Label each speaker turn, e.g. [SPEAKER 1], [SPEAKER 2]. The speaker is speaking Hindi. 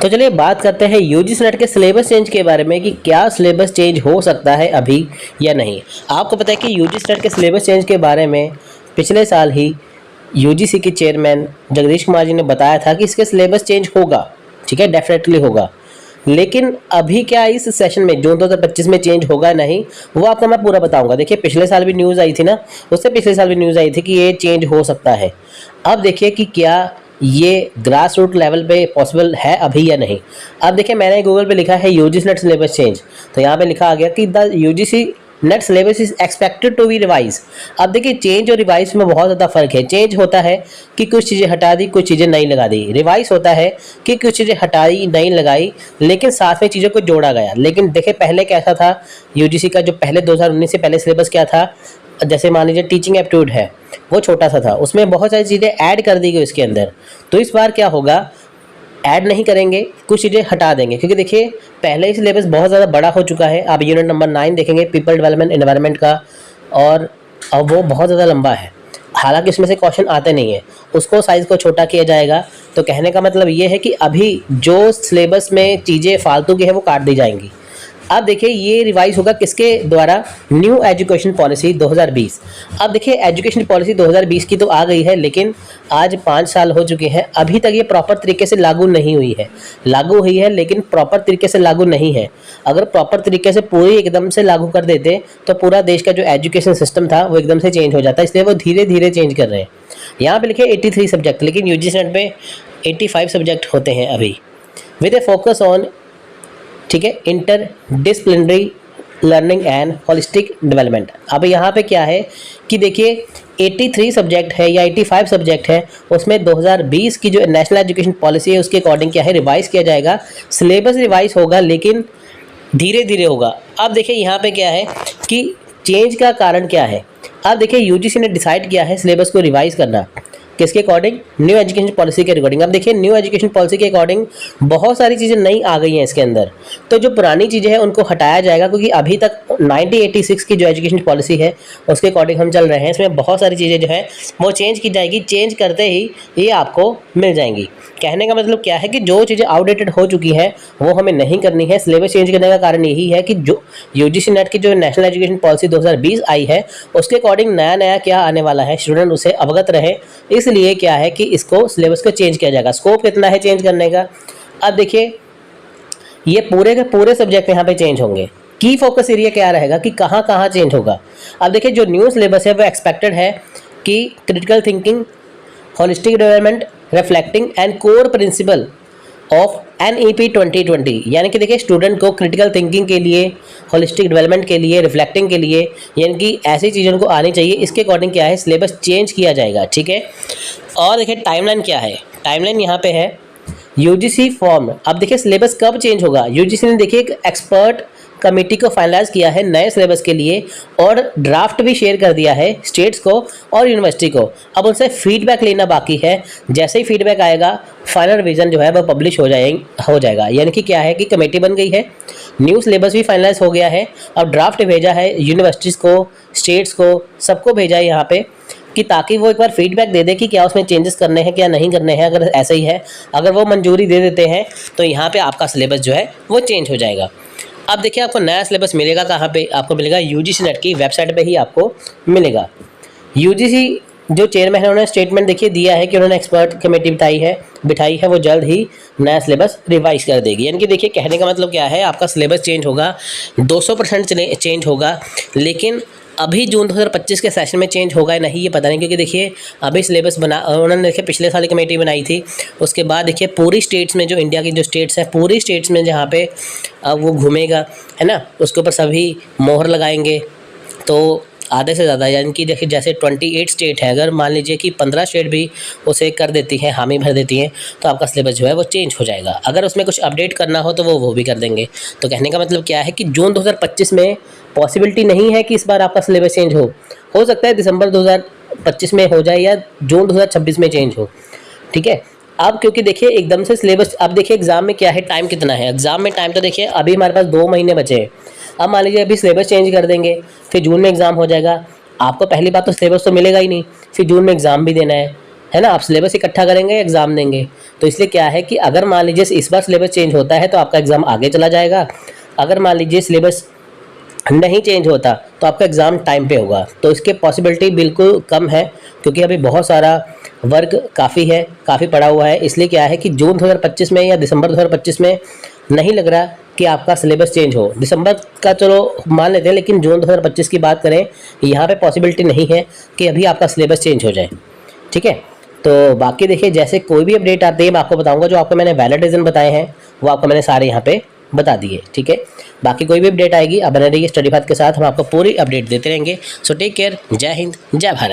[SPEAKER 1] तो चलिए बात करते हैं यूजीसी नेट के सिलेबस चेंज के बारे में कि क्या सिलेबस चेंज हो सकता है अभी या नहीं। आपको पता है कि यूजीसी नेट के सिलेबस चेंज के बारे में पिछले साल ही यूजीसी के चेयरमैन जगदीश कुमार जी ने बताया था कि इसके सिलेबस चेंज होगा। ठीक है, डेफिनेटली होगा। लेकिन अभी क्या इस सेशन में जून 2025 में चेंज होगा नहीं, वो आपको मैं पूरा बताऊंगा। देखिए पिछले साल भी न्यूज़ आई थी ना, उससे पिछले साल भी न्यूज़ आई थी कि ये चेंज हो सकता है। अब देखिए कि क्या ये ग्रास रूट लेवल पे पॉसिबल है अभी या नहीं। अब देखिए मैंने गूगल पे लिखा है यूजीसी नेट सिलेबस चेंज, तो यहाँ पे लिखा आ गया कि the UGC NET syllabus is expected to be revise. अब देखिए चेंज और रिवाइज में बहुत ज़्यादा फर्क है। चेंज होता है कि कुछ चीज़ें हटा दी, कुछ चीज़ें नई लगा दी। रिवाइज होता है कि कुछ चीज़ें हटाई, नई लगाई, लेकिन साथ में चीज़ों को जोड़ा गया। लेकिन देखिए पहले कैसा था यूजीसी का, जो पहले 2019 से पहले सिलेबस क्या था, जैसे मान लीजिए टीचिंग एप्टीट्यूड है, वो छोटा सा था, उसमें बहुत सारी चीज़ें ऐड कर दी गई इसके अंदर। तो इस बार क्या होगा, ऐड नहीं करेंगे, कुछ चीज़ें हटा देंगे, क्योंकि देखिए पहले ही सिलेबस बहुत ज़्यादा बड़ा हो चुका है। आप यूनिट नंबर 9 देखेंगे पीपल डेवलपमेंट एनवायरनमेंट का, और अब वो बहुत ज़्यादा लंबा है। हालांकि उसमें से क्वेश्चन आते नहीं है, उसको साइज़ को छोटा किया जाएगा। तो कहने का मतलब ये है कि अभी जो सिलेबस में चीज़ें फालतू की है वो काट दी जाएंगी। अब देखिए ये रिवाइज होगा किसके द्वारा, न्यू एजुकेशन पॉलिसी 2020। अब देखिए एजुकेशन पॉलिसी 2020 की तो आ गई है, लेकिन आज 5 साल हो चुके हैं, अभी तक ये प्रॉपर तरीके से लागू नहीं हुई है। लागू हुई है लेकिन प्रॉपर तरीके से लागू नहीं है। अगर प्रॉपर तरीके से पूरी एकदम से लागू कर देते तो पूरा देश का जो एजुकेशन सिस्टम था वो एकदम से चेंज हो जाता, इसलिए वो धीरे धीरे चेंज कर रहे हैं। यहाँ पे लिखे 83 सब्जेक्ट, लेकिन यूजीसी नेट में 85 सब्जेक्ट होते हैं अभी, विद ए फोकस ऑन, ठीक है, inter disciplinary learning and holistic development. अब यहाँ पे क्या है कि देखिए 83 सब्जेक्ट है या 85 सब्जेक्ट है, उसमें 2020 की जो नेशनल एजुकेशन पॉलिसी है उसके अकॉर्डिंग क्या है, रिवाइज किया जाएगा। सिलेबस रिवाइज होगा लेकिन धीरे धीरे होगा। अब देखिए यहाँ पे क्या है कि चेंज का कारण क्या है। अब देखिए यूजीसी ने डिसाइड किया है सिलेबस को रिवाइज करना, किसके अकॉर्डिंग, न्यू एजुकेशन पॉलिसी के अकॉर्डिंग। अब देखिए न्यू एजुकेशन पॉलिसी के अकॉर्डिंग बहुत सारी चीज़ें नई आ गई हैं इसके अंदर, तो जो पुरानी चीज़ें हैं उनको हटाया जाएगा, क्योंकि अभी तक 1986 की जो एजुकेशन पॉलिसी है उसके अकॉर्डिंग हम चल रहे हैं। इसमें बहुत सारी चीज़ें जो है वो चेंज की जाएगी, चेंज करते ही ये आपको मिल जाएंगी। कहने का मतलब क्या है कि जो चीज़ें आउटडेटेड हो चुकी हैं वो हमें नहीं करनी है। सिलेबस चेंज करने का कारण यही है कि जो यूजीसी नेट की जो नेशनल एजुकेशन पॉलिसी 2020 आई है उसके अकॉर्डिंग नया नया क्या आने वाला है, स्टूडेंट उसे अवगत रहे, इसलिए क्या है कि इसको सिलेबस को चेंज किया जाएगा। स्कोप कितना है चेंज करने का। अब देखिए ये पूरे के पूरे सब्जेक्ट यहाँ पे चेंज होंगे। की फोकस एरिया क्या रहेगा कि कहाँ कहाँ चेंज होगा। अब देखिए जो न्यू सिलेबस है वो एक्सपेक्टेड है कि critical thinking, holistic development, reflecting and core principle of NEP 2020, यानी कि देखिए स्टूडेंट को क्रिटिकल थिंकिंग के लिए, होलिस्टिक डेवलपमेंट के लिए, रिफ्लेक्टिंग के लिए, यानी कि ऐसी चीज़ों को आनी चाहिए। इसके अकॉर्डिंग क्या है, सिलेबस चेंज किया जाएगा। ठीक है, और देखिए टाइमलाइन क्या है, टाइमलाइन यहाँ पे है यूजीसी फॉर्म। अब देखिए सिलेबस कब चेंज होगा। यूजीसी ने देखिए एक एक्सपर्ट कमेटी को फाइनलाइज किया है नए सिलेबस के लिए, और ड्राफ्ट भी शेयर कर दिया है स्टेट्स को और यूनिवर्सिटी को। अब उनसे फीडबैक लेना बाकी है। जैसे ही फीडबैक आएगा फाइनल रिवीजन जो है वो पब्लिश हो जाएगा। यानी कि क्या है कि कमेटी बन गई है, न्यू सिलेबस भी फाइनलाइज हो गया है, अब ड्राफ्ट भेजा है यूनिवर्सिटीज़ को, स्टेट्स को, सबको भेजा है यहाँ पे, कि ताकि वो एक बार फीडबैक दे दे कि क्या उसमें चेंजेस करने हैं क्या नहीं करने हैं। अगर ऐसा ही है, अगर वो मंजूरी दे देते हैं तो यहाँ पे आपका सिलेबस जो है वो चेंज हो जाएगा। अब देखिए आपको नया सिलेबस मिलेगा कहाँ पे, आपको मिलेगा यूजीसी नेट की वेबसाइट पे ही आपको मिलेगा। यूजीसी जो चेयरमैन है उन्होंने स्टेटमेंट देखिए दिया है कि उन्होंने एक्सपर्ट कमेटी बिठाई है, वो जल्द ही नया सिलेबस रिवाइज कर देगी। यानी कि देखिए कहने का मतलब क्या है, आपका सिलेबस चेंज होगा, 200% चेंज होगा, लेकिन अभी जून 2025 के सेशन में चेंज होगा या नहीं ये पता नहीं, क्योंकि देखिए अभी सिलेबस उन्होंने देखिए पिछले साल कमेटी बनाई थी। उसके बाद देखिए पूरी स्टेट्स में, जो इंडिया की जो स्टेट्स हैं, पूरी स्टेट्स में जहाँ पे वो घूमेगा है ना, उसके ऊपर सभी मोहर लगाएंगे। तो आधे से ज़्यादा, यानी कि देखिए जैसे 28 स्टेट है, अगर मान लीजिए कि 15 स्टेट भी उसे कर देती हैं, हामी भर देती हैं, तो आपका सिलेबस जो है वो चेंज हो जाएगा। अगर उसमें कुछ अपडेट करना हो तो वो भी कर देंगे। तो कहने का मतलब क्या है कि जून 2025 में पॉसिबिलिटी नहीं है कि इस बार आपका सिलेबस चेंज हो सकता है दिसंबर 2025 में हो जाए या जून 2026 में चेंज हो। ठीक है, अब क्योंकि देखिए एकदम से सिलेबस, अब देखिए एग्जाम में क्या है, टाइम कितना है एग्जाम में, टाइम तो देखिए अभी हमारे पास 2 महीने बचे हैं। अब मान लीजिए अभी सिलेबस चेंज कर देंगे, फिर जून में एग्ज़ाम हो जाएगा, आपको पहली बात तो सिलेबस तो मिलेगा ही नहीं, फिर जून में एग्ज़ाम भी देना है है ना, आप सिलेबस इकट्ठा करेंगे, एग्ज़ाम देंगे। तो इसलिए क्या है कि अगर मान लीजिए इस बार सिलेबस चेंज होता है तो आपका एग्ज़ाम आगे चला जाएगा, अगर मान लीजिए सिलेबस नहीं चेंज होता तो आपका एग्ज़ाम टाइम पे होगा। तो इसके पॉसिबिलिटी बिल्कुल कम है, क्योंकि अभी बहुत सारा वर्क काफ़ी है, काफ़ी पड़ा हुआ है। इसलिए क्या है कि जून 2025 में या दिसंबर 2025 में नहीं लग रहा कि आपका सिलेबस चेंज हो। दिसंबर का चलो मान लेते हैं, लेकिन जून 2025 की बात करें, यहाँ पे पॉसिबिलिटी नहीं है कि अभी आपका सिलेबस चेंज हो जाए। ठीक है, तो बाकी देखिए जैसे कोई भी अपडेट आती है मैं आपको बताऊंगा। जो आपको मैंने वैलिड रीज़न बताए हैं वो आपको मैंने सारे यहाँ पे बता दिए। ठीक है, बाकी कोई भी अपडेट आएगी आप बने रहिए स्टडी पाथ के साथ, हम आपको पूरी अपडेट देते रहेंगे। सो टेक केयर, जय हिंद, जय भारत।